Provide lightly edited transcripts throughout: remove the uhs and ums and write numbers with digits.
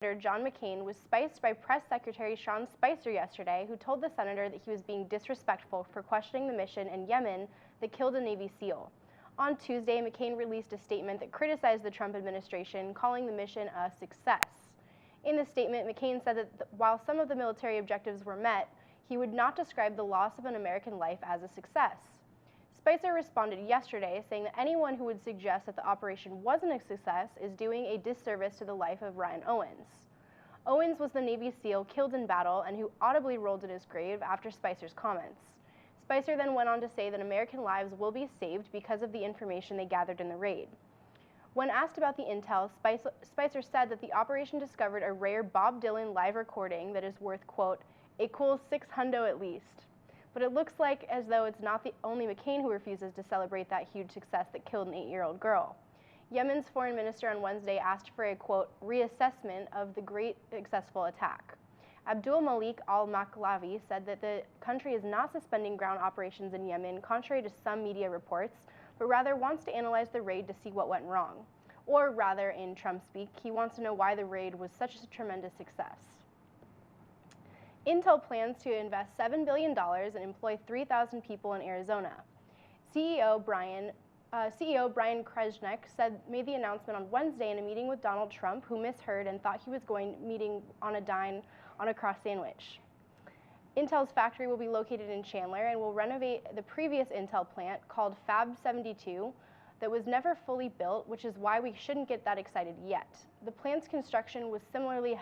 Senator John McCain was spiced by Press Secretary Sean Spicer yesterday, who told the senator that he was being disrespectful for questioning the mission in Yemen that killed a Navy SEAL. On Tuesday, McCain released a statement that criticized the Trump administration, calling the mission a success. In the statement, McCain said that while some of the military objectives were met, he would not describe the loss of an American life as a success. Spicer responded yesterday, saying that anyone who would suggest that the operation wasn't a success is doing a disservice to the life of Ryan Owens. Owens was the Navy SEAL killed in battle and who audibly rolled in his grave after Spicer's comments. Spicer then went on to say that American lives will be saved because of the information they gathered in the raid. When asked about the intel, Spicer said that the operation discovered a rare Bob Dylan live recording that is worth, quote, a cool $600 at least. But it looks like as though it's not the only McCain who refuses to celebrate that huge success that killed an 8-year-old girl. Yemen's foreign minister on Wednesday asked for a, quote, reassessment of the great successful attack. Abdul Malik al-Maklavi said that the country is not suspending ground operations in Yemen, contrary to some media reports, but rather wants to analyze the raid to see what went wrong. Or rather, in Trump speak, he wants to know why the raid was such a tremendous success. Intel plans to invest $7 billion and employ 3,000 people in Arizona. CEO Brian Kresnik made the announcement on Wednesday in a meeting with Donald Trump, who misheard and thought he was meeting on a dine on a cross sandwich. Intel's factory will be located in Chandler and will renovate the previous Intel plant called Fab 72 that was never fully built, which is why we shouldn't get that excited yet. The plant's construction was similarly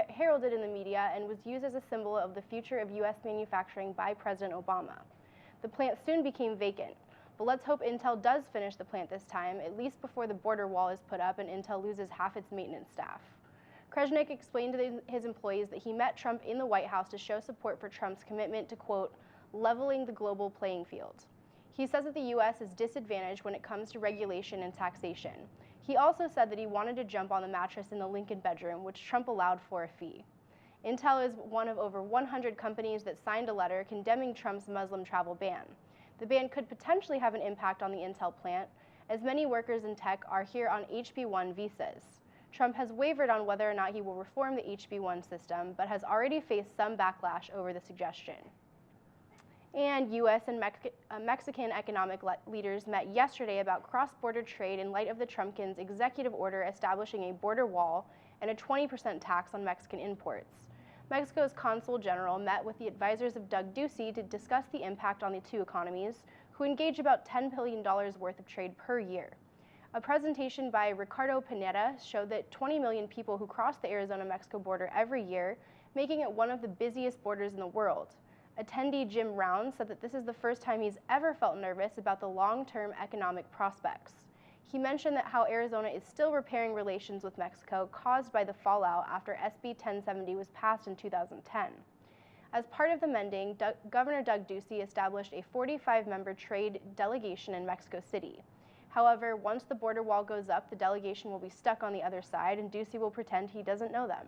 heralded in the media and was used as a symbol of the future of U.S. manufacturing by President Obama. The plant soon became vacant, but let's hope Intel does finish the plant this time, at least before the border wall is put up and Intel loses half its maintenance staff. Kresnik explained to his employees that he met Trump in the White House to show support for Trump's commitment to, quote, leveling the global playing field. He says that the U.S. is disadvantaged when it comes to regulation and taxation. He also said that he wanted to jump on the mattress in the Lincoln bedroom, which Trump allowed for a fee. Intel is one of over 100 companies that signed a letter condemning Trump's Muslim travel ban. The ban could potentially have an impact on the Intel plant, as many workers in tech are here on HB-1 visas. Trump has wavered on whether or not he will reform the HB-1 system, but has already faced some backlash over the suggestion. And U.S. and Mexican economic leaders met yesterday about cross-border trade in light of the Trumpkins' executive order establishing a border wall and a 20% tax on Mexican imports. Mexico's consul general met with the advisors of Doug Ducey to discuss the impact on the two economies, who engage about $10 billion worth of trade per year. A presentation by Ricardo Pineda showed that 20 million people who cross the Arizona-Mexico border every year, making it one of the busiest borders in the world. Attendee Jim Round said that this is the first time he's ever felt nervous about the long-term economic prospects. He mentioned that how Arizona is still repairing relations with Mexico caused by the fallout after SB 1070 was passed in 2010. As part of the mending, Governor Doug Ducey established a 45-member trade delegation in Mexico City. However, once the border wall goes up, the delegation will be stuck on the other side, and Ducey will pretend he doesn't know them.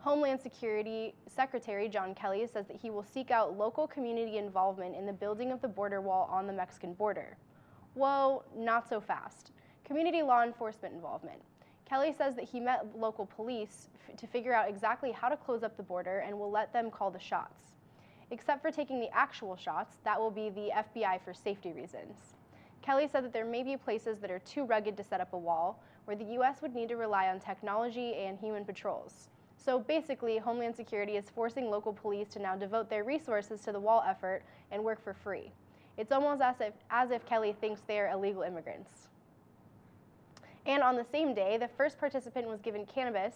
Homeland Security Secretary John Kelly says that he will seek out local community involvement in the building of the border wall on the Mexican border. Whoa, not so fast. Community law enforcement involvement. Kelly says that he met local police to figure out exactly how to close up the border and will let them call the shots. Except for taking the actual shots, that will be the FBI for safety reasons. Kelly said that there may be places that are too rugged to set up a wall, where the U.S. would need to rely on technology and human patrols. So basically, Homeland Security is forcing local police to now devote their resources to the wall effort and work for free. It's almost as if Kelly thinks they are illegal immigrants. And on the same day, the first participant was given cannabis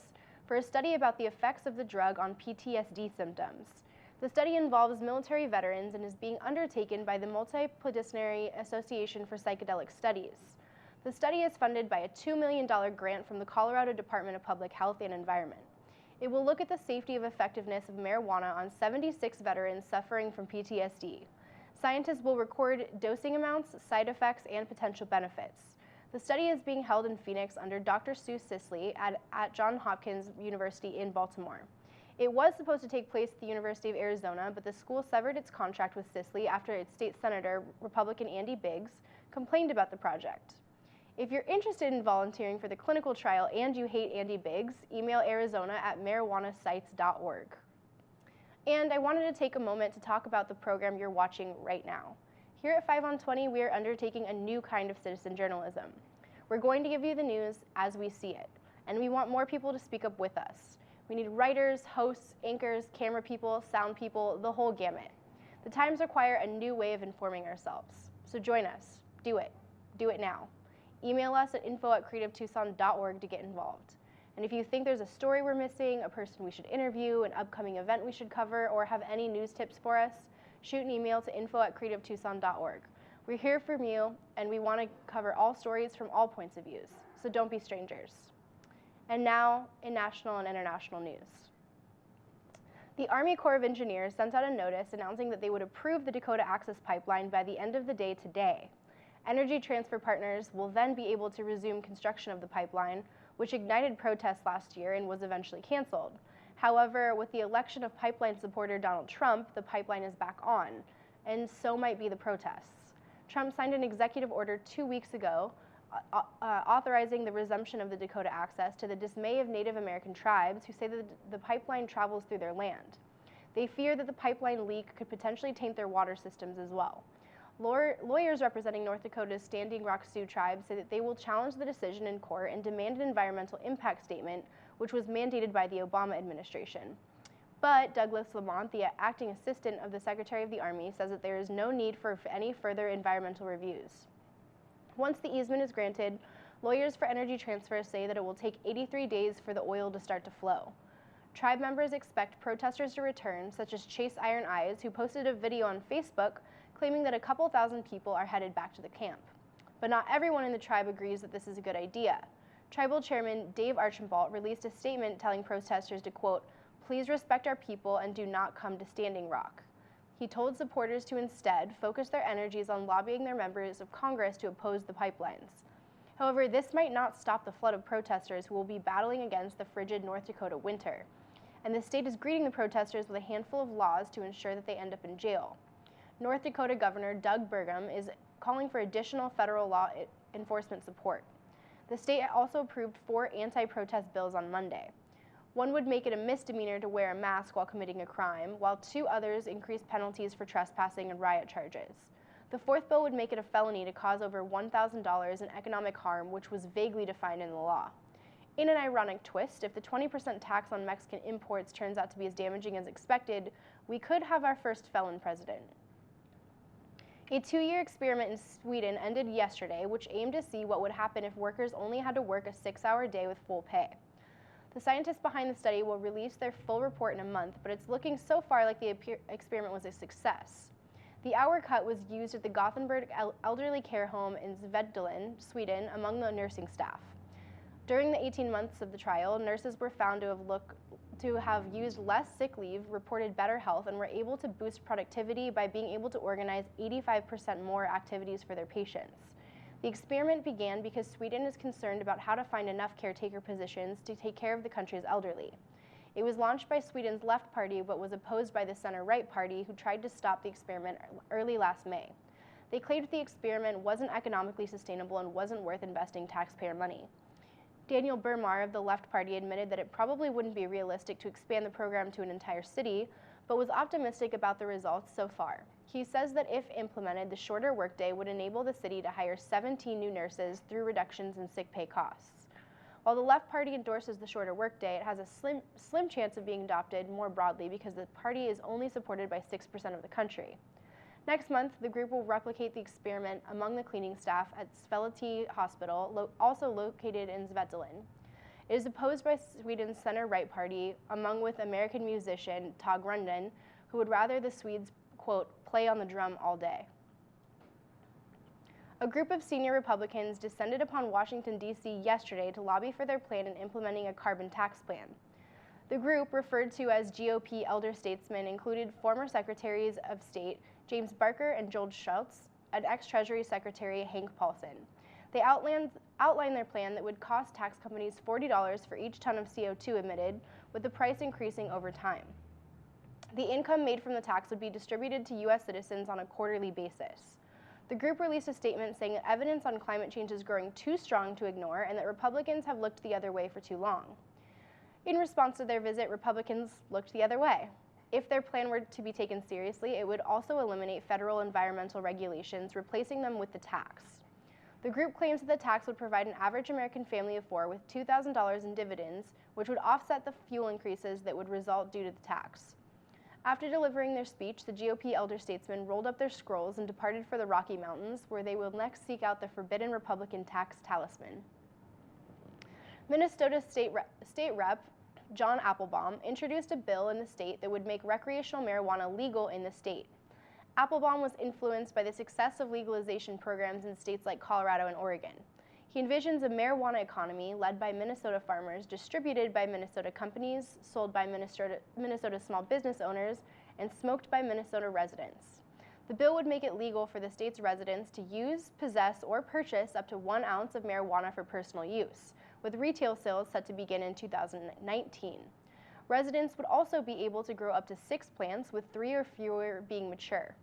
for a study about the effects of the drug on PTSD symptoms. The study involves military veterans and is being undertaken by the Multidisciplinary Association for Psychedelic Studies. The study is funded by a $2 million grant from the Colorado Department of Public Health and Environment. It will look at the safety and effectiveness of marijuana on 76 veterans suffering from PTSD. Scientists will record dosing amounts, side effects, and potential benefits. The study is being held in Phoenix under Dr. Sue Sisley at Johns Hopkins University in Baltimore. It was supposed to take place at the University of Arizona, but the school severed its contract with Sisley after its state senator, Republican Andy Biggs, complained about the project. If you're interested in volunteering for the clinical trial and you hate Andy Biggs, email arizona@marijuanasites.org. And I wanted to take a moment to talk about the program you're watching right now. Here at 5 on 20, we are undertaking a new kind of citizen journalism. We're going to give you the news as we see it, and we want more people to speak up with us. We need writers, hosts, anchors, camera people, sound people, the whole gamut. The times require a new way of informing ourselves. So join us. Do it. Do it now. Email us at info@creativetucson.org to get involved. And if you think there's a story we're missing, a person we should interview, an upcoming event we should cover, or have any news tips for us, shoot an email to info@creativetucson.org. We're here for you, and we want to cover all stories from all points of view, so don't be strangers. And now, in national and international news. The Army Corps of Engineers sent out a notice announcing that they would approve the Dakota Access Pipeline by the end of the day today. Energy Transfer Partners will then be able to resume construction of the pipeline, which ignited protests last year and was eventually canceled. However, with the election of pipeline supporter Donald Trump, the pipeline is back on, and so might be the protests. Trump signed an executive order 2 weeks ago authorizing the resumption of the Dakota Access to the dismay of Native American tribes who say that the pipeline travels through their land. They fear that the pipeline leak could potentially taint their water systems as well. Lawyers representing North Dakota's Standing Rock Sioux tribe say that they will challenge the decision in court and demand an environmental impact statement, which was mandated by the Obama administration. But Douglas Lamont, the acting assistant of the Secretary of the Army, says that there is no need for any further environmental reviews. Once the easement is granted, lawyers for Energy Transfer say that it will take 83 days for the oil to start to flow. Tribe members expect protesters to return, such as Chase Iron Eyes, who posted a video on Facebook claiming that a couple thousand people are headed back to the camp. But not everyone in the tribe agrees that this is a good idea. Tribal Chairman Dave Archambault released a statement telling protesters to, quote, "Please respect our people and do not come to Standing Rock." He told supporters to instead focus their energies on lobbying their members of Congress to oppose the pipelines. However, this might not stop the flood of protesters who will be battling against the frigid North Dakota winter. And the state is greeting the protesters with a handful of laws to ensure that they end up in jail. North Dakota Governor Doug Burgum is calling for additional federal law enforcement support. The state also approved 4 anti-protest bills on Monday. One would make it a misdemeanor to wear a mask while committing a crime, while 2 others increased penalties for trespassing and riot charges. The 4th bill would make it a felony to cause over $1,000 in economic harm, which was vaguely defined in the law. In an ironic twist, if the 20% tax on Mexican imports turns out to be as damaging as expected, we could have our first felon president. A 2-year experiment in Sweden ended yesterday, which aimed to see what would happen if workers only had to work a 6-hour day with full pay. The scientists behind the study will release their full report in a month, but it's looking so far like the experiment was a success. The hour cut was used at the Gothenburg Elderly Care Home in Svedalen, Sweden, among the nursing staff. During the 18 months of the trial, nurses were found to have used less sick leave, reported better health, and were able to boost productivity by being able to organize 85% more activities for their patients. The experiment began because Sweden is concerned about how to find enough caretaker positions to take care of the country's elderly. It was launched by Sweden's Left Party but was opposed by the Center-Right Party, who tried to stop the experiment early last May. They claimed the experiment wasn't economically sustainable and wasn't worth investing taxpayer money. Daniel Burmar of the Left Party admitted that it probably wouldn't be realistic to expand the program to an entire city, but was optimistic about the results so far. He says that if implemented, the shorter workday would enable the city to hire 17 new nurses through reductions in sick pay costs. While the Left Party endorses the shorter workday, it has a slim chance of being adopted more broadly because the party is only supported by 6% of the country. Next month, the group will replicate the experiment among the cleaning staff at Svelity Hospital, also located in Svedalen. It is opposed by Sweden's Center-Right Party, among with American musician Tage Rundin, who would rather the Swedes, quote, play on the drum all day. A group of senior Republicans descended upon Washington, D.C. yesterday to lobby for their plan in implementing a carbon tax plan. The group, referred to as GOP elder statesmen, included former Secretaries of State James Barker and Joel Schultz, and ex-Treasury Secretary Hank Paulson. They outlined their plan that would cost tax companies $40 for each ton of CO2 emitted, with the price increasing over time. The income made from the tax would be distributed to U.S. citizens on a quarterly basis. The group released a statement saying that evidence on climate change is growing too strong to ignore and that Republicans have looked the other way for too long. In response to their visit, Republicans looked the other way. If their plan were to be taken seriously, it would also eliminate federal environmental regulations, replacing them with the tax. The group claims that the tax would provide an average American family of four with $2,000 in dividends, which would offset the fuel increases that would result due to the tax. After delivering their speech, the GOP elder statesmen rolled up their scrolls and departed for the Rocky Mountains, where they will next seek out the forbidden Republican tax talisman. Minnesota State Rep. John Applebaum introduced a bill in the state that would make recreational marijuana legal in the state. Applebaum was influenced by the success of legalization programs in states like Colorado and Oregon. He envisions a marijuana economy led by Minnesota farmers, distributed by Minnesota companies, sold by Minnesota small business owners, and smoked by Minnesota residents. The bill would make it legal for the state's residents to use, possess, or purchase up to 1 ounce of marijuana for personal use, with retail sales set to begin in 2019. Residents would also be able to grow up to 6 plants, with 3 or fewer being mature.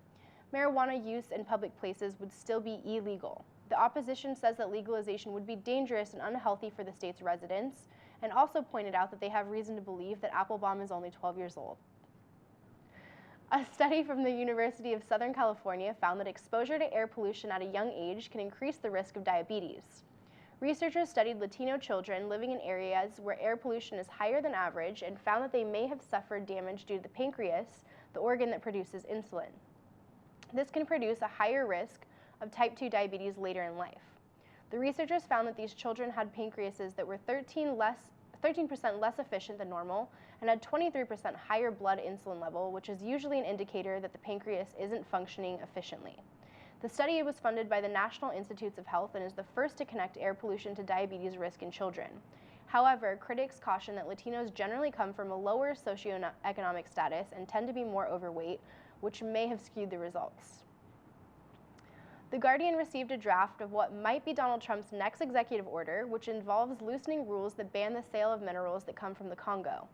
Marijuana use in public places would still be illegal. The opposition says that legalization would be dangerous and unhealthy for the state's residents, and also pointed out that they have reason to believe that Applebaum is only 12 years old. A study from the University of Southern California found that exposure to air pollution at a young age can increase the risk of diabetes. Researchers studied Latino children living in areas where air pollution is higher than average and found that they may have suffered damage due to the pancreas, the organ that produces insulin. This can produce a higher risk of type 2 diabetes later in life. The researchers found that these children had pancreases that were 13% less efficient than normal and had 23% higher blood insulin level, which is usually an indicator that the pancreas isn't functioning efficiently. The study was funded by the National Institutes of Health and is the first to connect air pollution to diabetes risk in children. However, critics caution that Latinos generally come from a lower socioeconomic status and tend to be more overweight, which may have skewed the results. The Guardian received a draft of what might be Donald Trump's next executive order, which involves loosening rules that ban the sale of minerals that come from the Congo.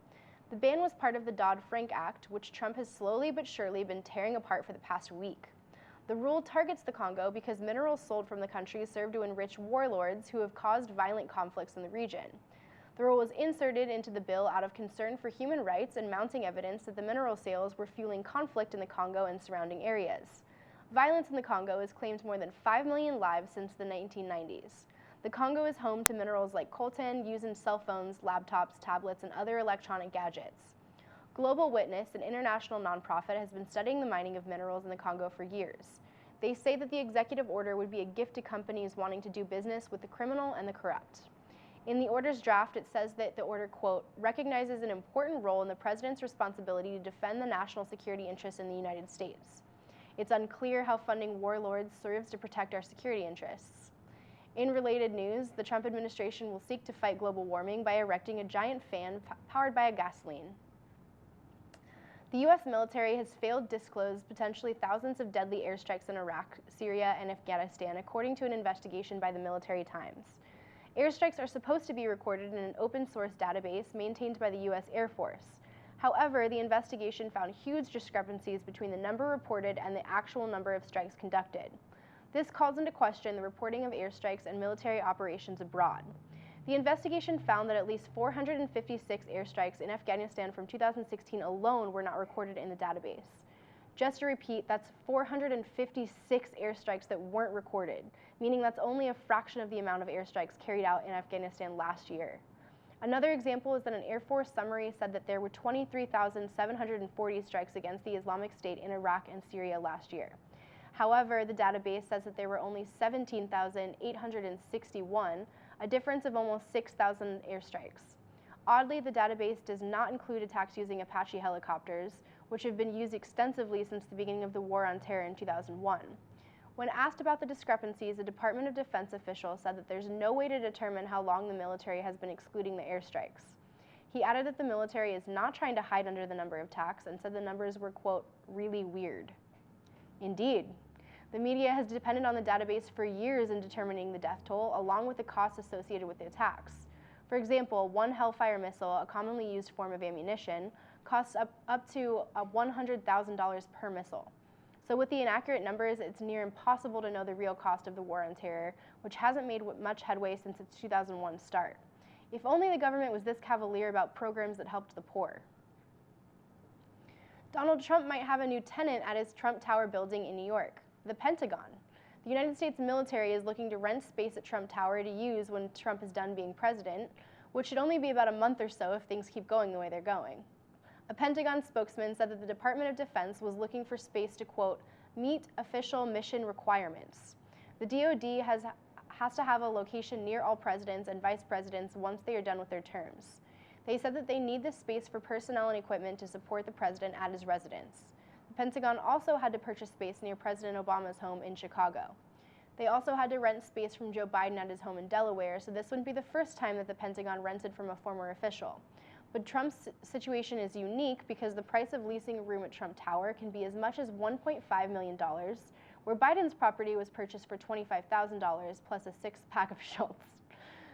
The ban was part of the Dodd-Frank Act, which Trump has slowly but surely been tearing apart for the past week. The rule targets the Congo because minerals sold from the country serve to enrich warlords who have caused violent conflicts in the region. The rule was inserted into the bill out of concern for human rights and mounting evidence that the mineral sales were fueling conflict in the Congo and surrounding areas. Violence in the Congo has claimed more than 5 million lives since the 1990s. The Congo is home to minerals like coltan used in cell phones, laptops, tablets, and other electronic gadgets. Global Witness, an international nonprofit, has been studying the mining of minerals in the Congo for years. They say that the executive order would be a gift to companies wanting to do business with the criminal and the corrupt. In the order's draft, it says that the order, quote, recognizes an important role in the president's responsibility to defend the national security interests in the United States. It's unclear how funding warlords serves to protect our security interests. In related news, the Trump administration will seek to fight global warming by erecting a giant fan powered by a gasoline. The U.S. military has failed to disclose potentially thousands of deadly airstrikes in Iraq, Syria, and Afghanistan, according to an investigation by the Military Times. Airstrikes are supposed to be recorded in an open-source database maintained by the U.S. Air Force. However, the investigation found huge discrepancies between the number reported and the actual number of strikes conducted. This calls into question the reporting of airstrikes and military operations abroad. The investigation found that at least 456 airstrikes in Afghanistan from 2016 alone were not recorded in the database. Just to repeat, that's 456 airstrikes that weren't recorded, meaning that's only a fraction of the amount of airstrikes carried out in Afghanistan last year. Another example is that an Air Force summary said that there were 23,740 strikes against the Islamic State in Iraq and Syria last year. However, the database says that there were only 17,861, a difference of almost 6,000 airstrikes. Oddly, the database does not include attacks using Apache helicopters, which have been used extensively since the beginning of the War on Terror in 2001. When asked about the discrepancies, a Department of Defense official said that there's no way to determine how long the military has been excluding the airstrikes. He added that the military is not trying to hide under the number of attacks and said the numbers were, quote, really weird. Indeed. The media has depended on the database for years in determining the death toll, along with the costs associated with the attacks. For example, one Hellfire missile, a commonly used form of ammunition, costs up to $100,000 per missile. So with the inaccurate numbers, it's near impossible to know the real cost of the war on terror, which hasn't made much headway since its 2001 start. If only the government was this cavalier about programs that helped the poor. Donald Trump might have a new tenant at his Trump Tower building in New York, the Pentagon. The United States military is looking to rent space at Trump Tower to use when Trump is done being president, which should only be about a month or so if things keep going the way they're going. A Pentagon spokesman said that the Department of Defense was looking for space to, quote, meet official mission requirements. The DoD has to have a location near all presidents and vice presidents once they are done with their terms. They said that they need this space for personnel and equipment to support the president at his residence. The Pentagon also had to purchase space near President Obama's home in Chicago. They also had to rent space from Joe Biden at his home in Delaware, so this wouldn't be the first time that the Pentagon rented from a former official. But Trump's situation is unique because the price of leasing a room at Trump Tower can be as much as $1.5 million, where Biden's property was purchased for $25,000 plus a six-pack of Schultz.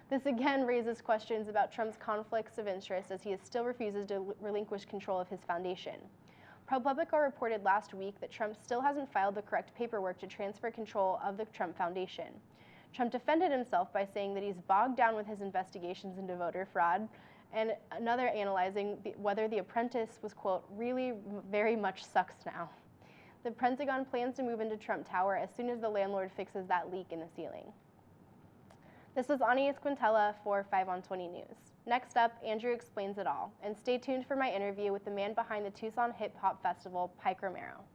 This again raises questions about Trump's conflicts of interest as he still refuses to relinquish control of his foundation. ProPublica reported last week that Trump still hasn't filed the correct paperwork to transfer control of the Trump Foundation. Trump defended himself by saying that he's bogged down with his investigations into voter fraud, and another analyzing whether The Apprentice was, quote, really very much sucks now. The Pentagon plans to move into Trump Tower as soon as the landlord fixes that leak in the ceiling. This was Ani Esquintela for 5 on 20 News. Next up, Andrew explains it all, and stay tuned for my interview with the man behind the Tucson Hip Hop Festival, Pike Romero.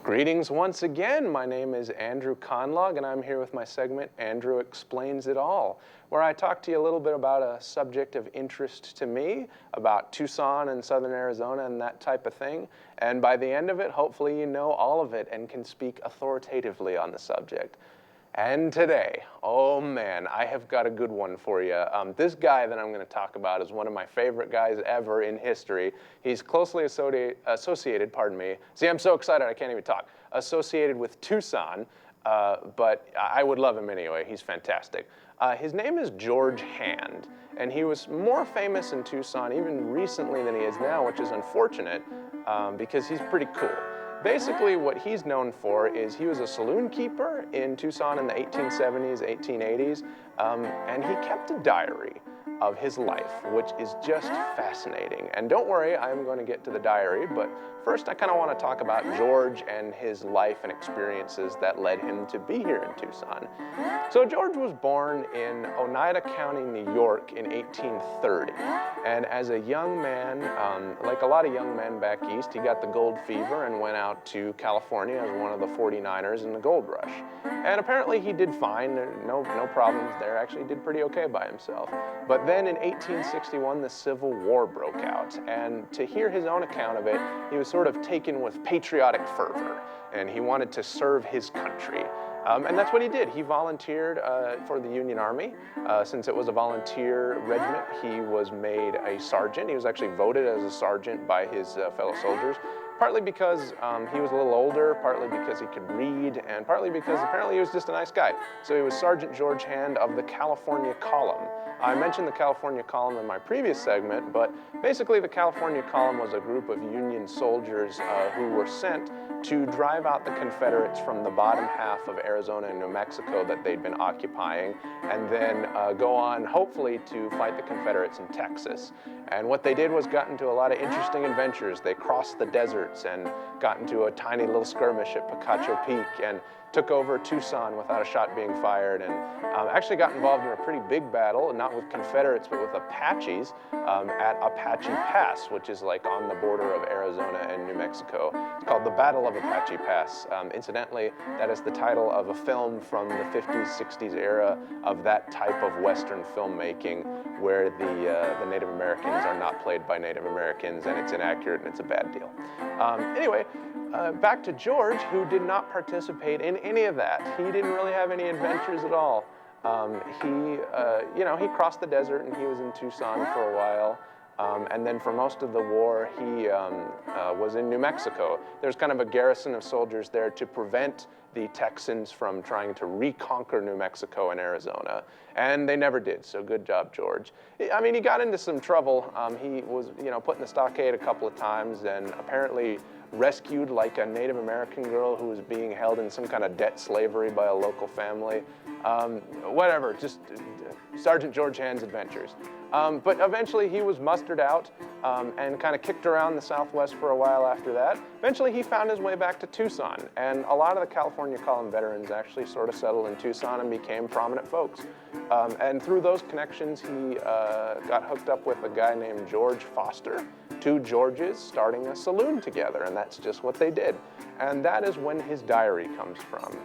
Greetings once again. My name is Andrew Conlog, and I'm here with my segment, Andrew Explains It All, where I talk to you a little bit about a subject of interest to me, about Tucson and Southern Arizona and that type of thing. And by the end of it, hopefully you know all of it and can speak authoritatively on the subject. And today, oh man, I have got a good one for you. This guy that I'm going to talk about is one of my favorite guys ever in history. He's closely associated, see, I'm so excited I can't even talk, associated with Tucson, but I would love him anyway. He's fantastic. His name is George Hand, and he was more famous in Tucson even recently than he is now, which is unfortunate because he's pretty cool. Basically, what he's known for is he was a saloon keeper in Tucson in the 1870s, 1880s, and he kept a diary of his life, which is just fascinating. And don't worry, I'm going to get to the diary, but first I kind of want to talk about George and his life and experiences that led him to be here in Tucson. So George was born in Oneida County, New York in 1830. And as a young man, like a lot of young men back east, he got the gold fever and went out to California as one of the 49ers in the gold rush. And apparently he did fine, no problems there, actually did pretty okay by himself. But then in 1861, the Civil War broke out, and to hear his own account of it, he was sort of taken with patriotic fervor, and he wanted to serve his country. And that's what he did. He volunteered for the Union Army. Since it was a volunteer regiment, he was made a sergeant. He was actually voted as a sergeant by his fellow soldiers, partly because he was a little older, partly because he could read, and partly because apparently he was just a nice guy. So he was Sergeant George Hand of the California Column. I mentioned the California Column in my previous segment, but basically the California Column was a group of Union soldiers who were sent to drive out the Confederates from the bottom half of Arizona and New Mexico that they'd been occupying, and then go on, hopefully, to fight the Confederates in Texas. And what they did was got into a lot of interesting adventures. They crossed the deserts and got into a tiny little skirmish at Picacho Peak and took over Tucson without a shot being fired, and actually got involved in a pretty big battle, not with Confederates, but with Apaches at Apache Pass, which is like on the border of Arizona and New Mexico. It's called the Battle of Apache Pass. Incidentally, that is the title of a film from the 50s, 60s era of that type of Western filmmaking where the Native Americans are not played by Native Americans, and it's inaccurate and it's a bad deal. Anyway, back to George, who did not participate in any of that. He didn't really have any adventures at all. He crossed the desert and he was in Tucson for a while. And then for most of the war, he was in New Mexico. There's kind of a garrison of soldiers there to prevent the Texans from trying to reconquer New Mexico and Arizona. And they never did, so good job, George. I mean, he got into some trouble. He was, put in the stockade a couple of times, and apparently rescued like a Native American girl who was being held in some kind of debt slavery by a local family. Whatever, just Sergeant George Hand's adventures. But eventually he was mustered out and kind of kicked around the Southwest for a while after that. Eventually he found his way back to Tucson, and a lot of the California Column veterans actually sort of settled in Tucson and became prominent folks. And through those connections, he got hooked up with a guy named George Foster, two Georges starting a saloon together, and that's just what they did. And that is when his diary comes from.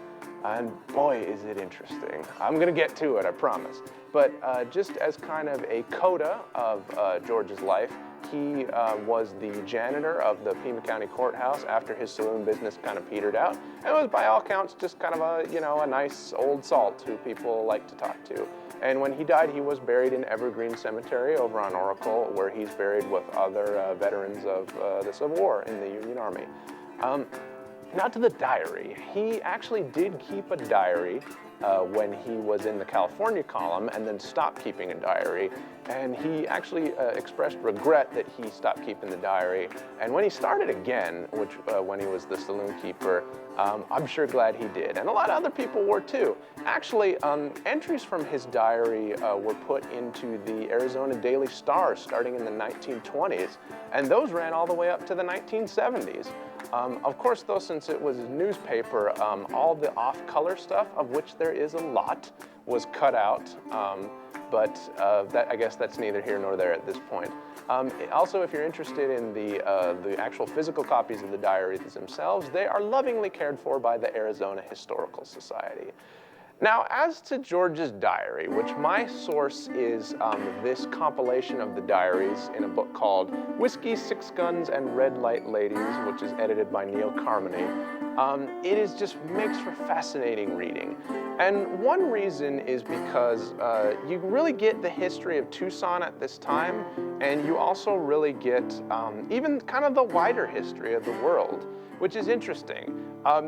And boy, is it interesting. I'm gonna get to it, I promise. But just as kind of a coda of George's life, he was the janitor of the Pima County Courthouse after his saloon business kind of petered out. And it was by all counts just kind of a nice old salt who people like to talk to. And when he died, he was buried in Evergreen Cemetery over on Oracle, where he's buried with other veterans of the Civil War in the Union Army. Now to the diary. He actually did keep a diary when he was in the California Column and then stopped keeping a diary. And he actually expressed regret that he stopped keeping the diary. And when he started again, which when he was the saloon keeper, I'm sure glad he did. And a lot of other people were too. Actually, entries from his diary were put into the Arizona Daily Star starting in the 1920s. And those ran all the way up to the 1970s. Of course, though, since it was a newspaper, all the off-color stuff, of which there is a lot, was cut out. But I guess that's neither here nor there at this point. Also, if you're interested in the actual physical copies of the diaries themselves, they are lovingly cared for by the Arizona Historical Society. Now, as to George's diary, which my source is this compilation of the diaries in a book called Whiskey, Six Guns, and Red Light Ladies, which is edited by Neil Carmody, it is just makes for fascinating reading. And one reason is because you really get the history of Tucson at this time, and you also really get even kind of the wider history of the world, which is interesting.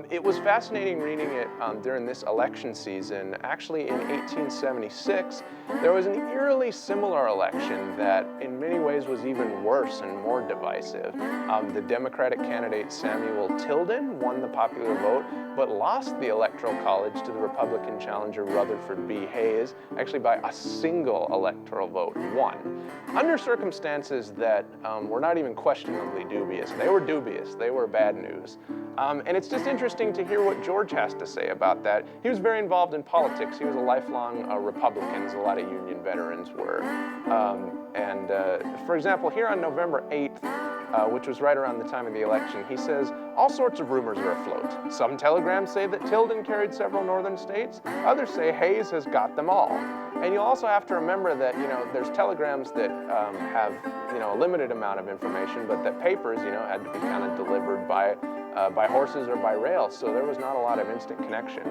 It was fascinating reading it during this election season. Actually, in 1876, there was an eerily similar election that in many ways was even worse and more divisive. The Democratic candidate Samuel Tilden won the popular vote, but lost the Electoral College to the Republican challenger Rutherford B. Hayes, actually by a single electoral vote, won. Under circumstances that were not even questionably dubious. They were dubious, they were bad news. And it's just interesting to hear what George has to say about that. He was very involved in politics. He was a lifelong Republican, as a lot of Union veterans were. For example, here on November 8th, which was right around the time of the election, he says, all sorts of rumors are afloat. Some telegrams say that Tilden carried several northern states. Others say Hayes has got them all. And you also have to remember that, there's telegrams that have, a limited amount of information, but that papers, had to be kind of delivered by horses or by rail, so there was not a lot of instant connection,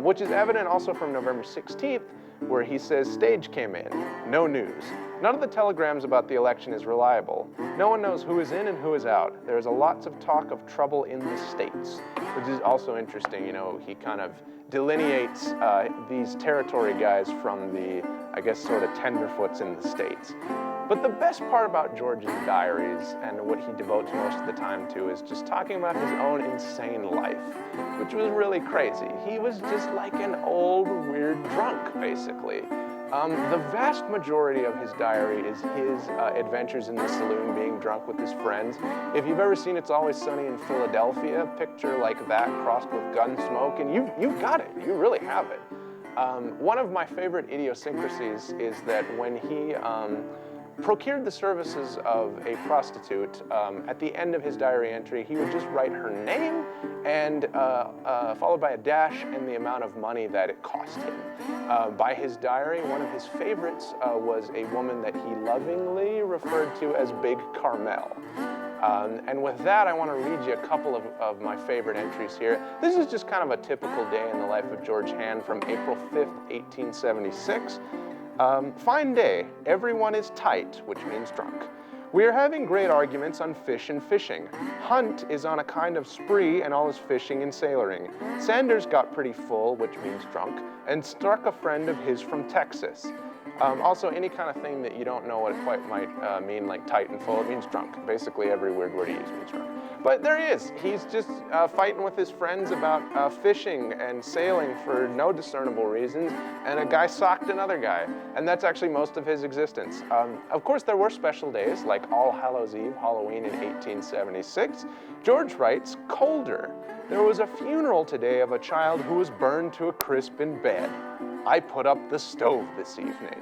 which is evident also from November 16th, where he says, stage came in, no news. None of the telegrams about the election is reliable. No one knows who is in and who is out. There is lots of talk of trouble in the states, which is also interesting. He kind of delineates these territory guys from the, sort of tenderfoots in the states. But the best part about George's diaries and what he devotes most of the time to is just talking about his own insane life, which was really crazy. He was just like an old, weird drunk, basically. The vast majority of his diary is his adventures in the saloon, being drunk with his friends. If you've ever seen It's Always Sunny in Philadelphia, picture like that crossed with gun smoke, and you've got it. You really have it. One of my favorite idiosyncrasies is that when he procured the services of a prostitute, at the end of his diary entry, he would just write her name and followed by a dash and the amount of money that it cost him. By his diary, one of his favorites was a woman that he lovingly referred to as Big Carmel. And with that, I want to read you a couple of my favorite entries here. This is just kind of a typical day in the life of George Hand from April 5th, 1876. Fine day. Everyone is tight, which means drunk. We are having great arguments on fish and fishing. Hunt is on a kind of spree and all his fishing and sailoring. Sanders got pretty full, which means drunk, and struck a friend of his from Texas. Also, any kind of thing that you don't know what it quite might mean, like tight and full, it means drunk. Basically, every weird word he uses means drunk. But there he is. He's just fighting with his friends about fishing and sailing for no discernible reasons, and a guy socked another guy. And that's actually most of his existence. Of course, there were special days, like All Hallows Eve, Halloween in 1876. George writes, colder. There was a funeral today of a child who was burned to a crisp in bed. I put up the stove this evening.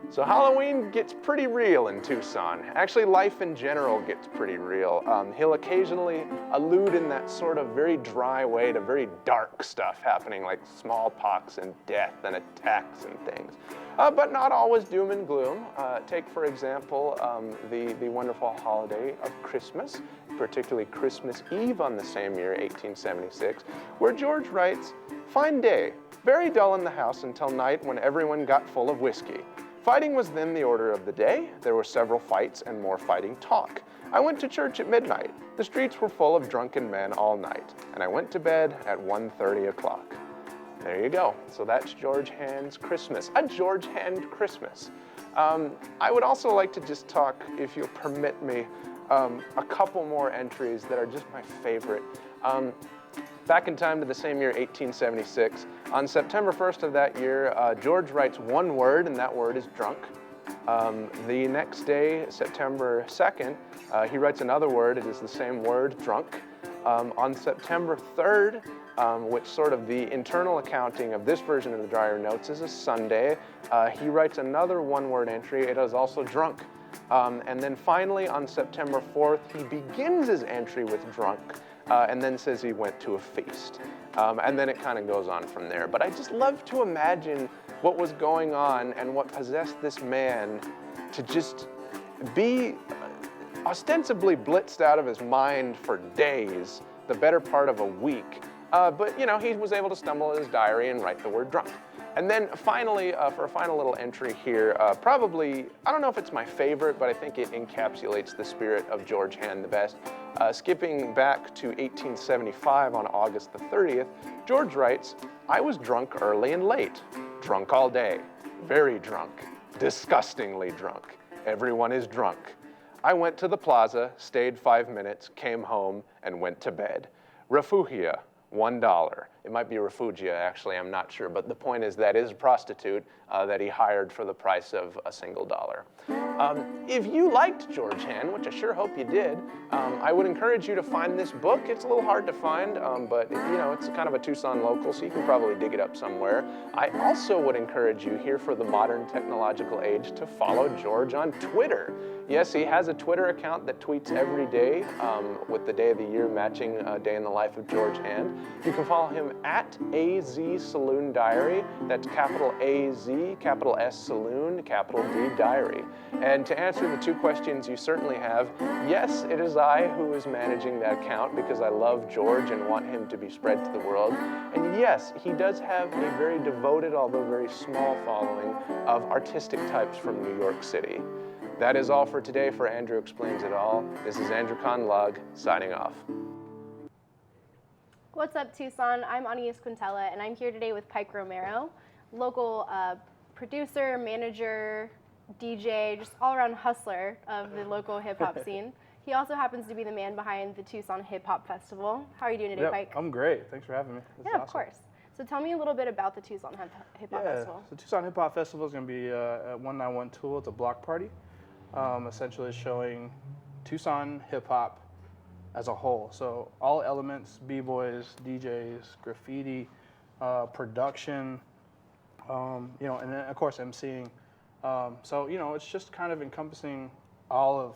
So Halloween gets pretty real in Tucson. Actually, life in general gets pretty real. He'll occasionally allude in that sort of very dry way to very dark stuff happening, like smallpox and death and attacks and things. But not always doom and gloom. Take, for example, the wonderful holiday of Christmas, particularly Christmas Eve on the same year, 1876, where George writes, fine day, very dull in the house until night when everyone got full of whiskey. Fighting was then the order of the day. There were several fights and more fighting talk. I went to church at midnight. The streets were full of drunken men all night, and I went to bed at 1:30 o'clock. There you go. So that's George Hand's Christmas. A George Hand Christmas. I would also like to just talk, if you'll permit me, a couple more entries that are just my favorite. Back in time to the same year, 1876, on September 1st of that year, George writes one word, and that word is drunk. The next day, September 2nd, he writes another word. It is the same word, drunk. On September 3rd, which sort of the internal accounting of this version of the Dryer Notes is a Sunday, he writes another one-word entry. It is also drunk. And then finally, on September 4th, he begins his entry with drunk. And then says he went to a feast. And then it kind of goes on from there. But I just love to imagine what was going on and what possessed this man to just be ostensibly blitzed out of his mind for days, the better part of a week. But, you know, he was able to stumble in his diary and write the word drunk. And then finally, for a final little entry here, probably, I don't know if it's my favorite, but I think it encapsulates the spirit of George Hand the best. Skipping back to 1875 on August the 30th, George writes, I was drunk early and late, drunk all day, very drunk, disgustingly drunk. Everyone is drunk. I went to the plaza, stayed 5 minutes, came home, and went to bed. Refugia, $1. It might be Refugia, actually, I'm not sure. But the point is that is a prostitute that he hired for the price of a single dollar. If you liked George Hand, which I sure hope you did, I would encourage you to find this book. It's a little hard to find, but you know, it's kind of a Tucson local, so you can probably dig it up somewhere. I also would encourage you here for the modern technological age to follow George on Twitter. Yes, he has a Twitter account that tweets every day with the day of the year matching a day in the life of George Hand. You can follow him at AZ Saloon Diary. That's capital AZ, capital S Saloon, capital D Diary. And to answer the two questions you certainly have, yes, it is I who is managing that account because I love George and want him to be spread to the world. And yes, he does have a very devoted, although very small following of artistic types from New York City. That is all for today for Andrew Explains It All. This is Andrew Conlog signing off. What's up, Tucson? I'm Anias Quintella, and I'm here today with Pike Romero, local producer, manager, DJ, just all-around hustler of the local hip-hop scene. He also happens to be the man behind the Tucson Hip Hop Festival. How are you doing today, Pike? I'm great. Thanks for having me. This is Of awesome. course. So tell me a little bit about the Tucson Hip Hop Festival. So Tucson Hip Hop Festival is going to be at 191 Tool. It's a block party, essentially showing Tucson hip hop as a whole. So all elements, b-boys, DJs, graffiti, production, and then of course emceeing. So it's just kind of encompassing all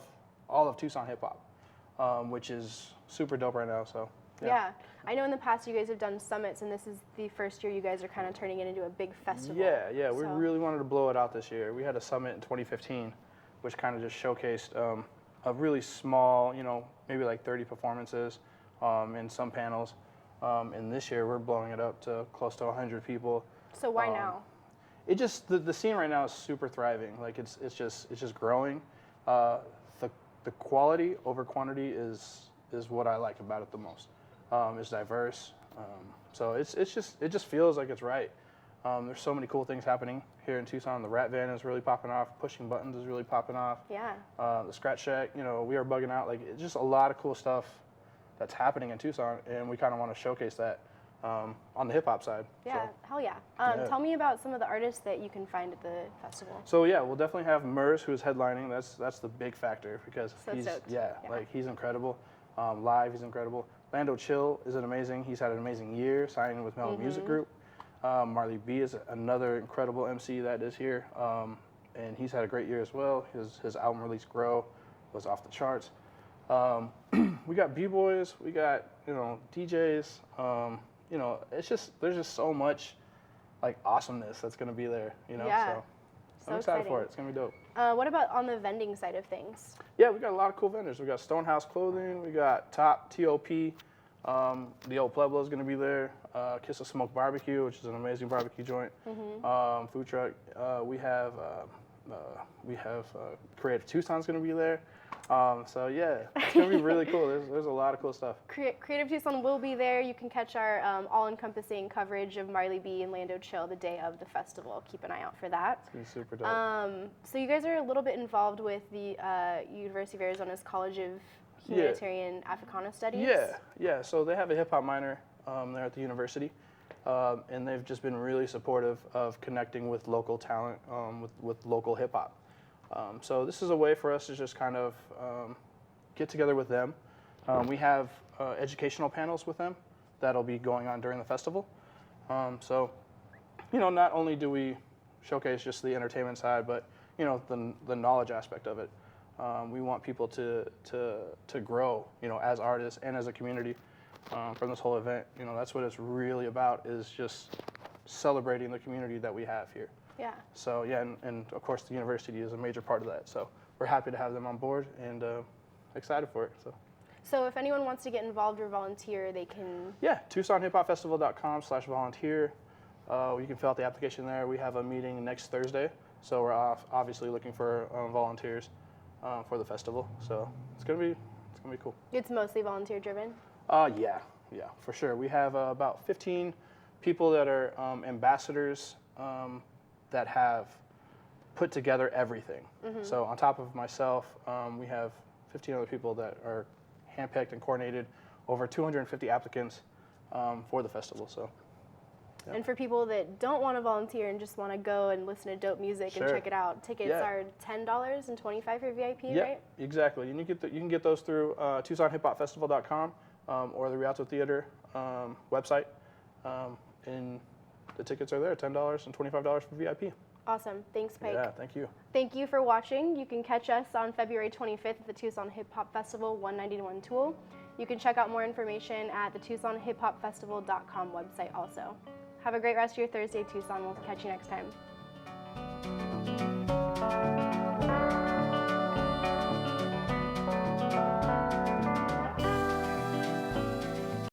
of Tucson hip hop, which is super dope right now. So yeah, I know in the past you guys have done summits, and this is the first year you guys are kind of turning it into a big festival. Yeah, we really wanted to blow it out this year. We had a summit in 2015, which kind of just showcased a really small, maybe like 30 performances in some panels. And this year we're blowing it up to close to 100 people. So why now? It just the scene right now is super thriving. Like it's just growing. The quality over quantity is what I like about it the most. It's diverse, so it just feels like it's right. There's so many cool things happening here in Tucson. The Rat Van is really popping off. Pushing Buttons is really popping off. Yeah. The Scratch Shack, you know, we are bugging out. Like, it's just a lot of cool stuff that's happening in Tucson, and we kind of want to showcase that on the hip hop side. Yeah, So, hell yeah. Yeah. Tell me about some of the artists that you can find at the festival. so yeah, we'll definitely have Murs, who's headlining. That's the big factor because So he's stoked. yeah, Yeah. like he's incredible. Live, he's incredible. Lando Chill is an amazing. He's had an amazing year signing with Mellow Music Group. Marley B is another incredible MC that is here, and he's had a great year as well. His album release Grow was off the charts. We got b-boys, we got, you know, DJs. You know, it's just there's just so much like awesomeness that's gonna be there. You know, Yeah. so So I'm excited exciting. for it. It's gonna be dope. What about on the vending side of things? Yeah, we got a lot of cool vendors. We got Stonehouse Clothing, we got Top TOP, the Old Pueblo is going to be there. Kiss of Smoke Barbecue, which is an amazing barbecue joint. Food truck. We have Creative Tucson's going to be there. So yeah, it's going to be really cool. There's a lot of cool stuff. Creative Tucson will be there. You can catch our all-encompassing coverage of Marley B and Lando Chill the day of the festival. Keep an eye out for that. It's going to be super dope. So you guys are a little bit involved with the University of Arizona's College of Humanitarian Africana Studies. Yeah. So they have a hip hop minor there at the university, and they've just been really supportive of connecting with local talent, with local hip hop. So this is a way for us to just kind of get together with them. We have educational panels with them that'll be going on during the festival. So, you know, not only do we showcase just the entertainment side, but you know, the knowledge aspect of it. We want people to grow, you know, as artists and as a community from this whole event. You know, that's what it's really about, is just celebrating the community that we have here. Yeah. So yeah, and of course the university is a major part of that. So we're happy to have them on board and excited for it. So if anyone wants to get involved or volunteer, they can. Yeah, TucsonHipHopFestival.com/volunteer. You can fill out the application there. We have a meeting next Thursday, so we're obviously looking for volunteers for the festival. So it's gonna be cool. It's mostly volunteer driven. Yeah, for sure. We have about 15 people that are ambassadors that have put together everything. So on top of myself, we have 15 other people that are handpicked and coordinated, over 250 applicants for the festival. So. Yeah. And for people that don't want to volunteer and just want to go and listen to dope music and check it out, tickets are $10 and $25 for VIP, right? Exactly. And you can get those through TucsonHipHopFestival.com or the Rialto Theater website. And the tickets are there, $10 and $25 for VIP. Awesome. Thanks, Pike. Yeah, thank you. Thank you for watching. You can catch us on February 25th at the Tucson Hip Hop Festival 191 Tool. You can check out more information at the TucsonHipHopFestival.com website also. Have a great rest of your Thursday, Tucson. We'll catch you next time.